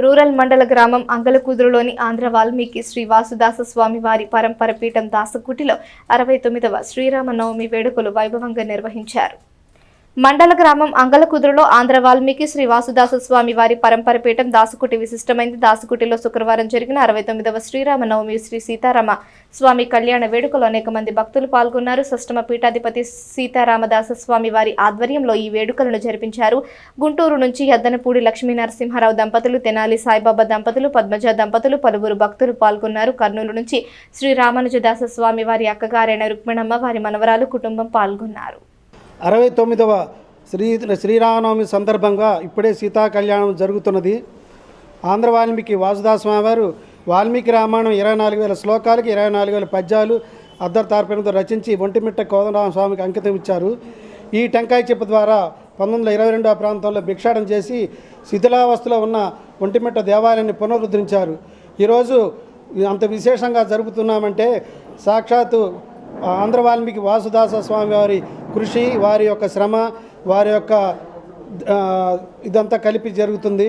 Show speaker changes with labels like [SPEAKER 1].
[SPEAKER 1] Rural మండల గ్రామం అంగలకుదురులోని ఆంధ్ర వాల్మీకి శ్రీ వాసుదాస స్వామి వారి పరంపర పీఠం దాసకుటిలో 69వ శ్రీరామనవమి వేడుకలు వైభవంగా నిర్వహించారు. మండల గ్రామం అంగలకుదురులో ఆంధ్ర వాల్మీకి శ్రీ వాసుదాస స్వామి వారి పరంపర పీఠం దాసకుటి విశిష్టమైంది. దాసకుటిలో శుక్రవారం జరిగిన 69వ శ్రీరామనవమి శ్రీ సీతారామ స్వామి కళ్యాణ వేడుకలో అనేక మంది భక్తులు పాల్గొన్నారు. షష్టమ పీఠాధిపతి సీతారామదాస స్వామి వారి ఆధ్వర్యంలో ఈ వేడుకలను జరిపించారు. గుంటూరు నుంచి యద్దనపూడి లక్ష్మీ నరసింహారావు దంపతులు, తెనాలి సాయిబాబా దంపతులు, పద్మజ దంపతులు, పలువురు భక్తులు పాల్గొన్నారు. కర్నూలు నుంచి శ్రీ రామానుజదాస స్వామి వారి అక్కగారైన రుక్మిణమ్మ వారి మనవరాలు కుటుంబం పాల్గొన్నారు.
[SPEAKER 2] 69వ శ్రీరామనవమి సందర్భంగా ఇప్పుడే సీతా కళ్యాణం జరుగుతున్నది. ఆంధ్ర వాల్మీకి వాసుదాస స్వామి వారు వాల్మీకి రామాయణం 24,000 శ్లోకాలకి 24,000 పద్యాలు అర్ధతార్పణతో రచించి ఒంటిమిట్ట కోదండరామ స్వామికి అంకితం ఇచ్చారు. ఈ టెంకాయ చెప్పు ద్వారా 1922 ప్రాంతంలో భిక్షాటన చేసి శిథిలావస్థలో ఉన్న ఒంటిమిట్ట దేవాలయాన్ని పునరుద్ధరించారు. ఈరోజు అంత విశేషంగా జరుపుతున్నామంటే సాక్షాత్తు ఆంధ్ర వాల్మీకి వాసుదాస స్వామి వారి కృషి, వారి యొక్క శ్రమ, వారి యొక్క ఇదంతా కలిపి జరుగుతుంది.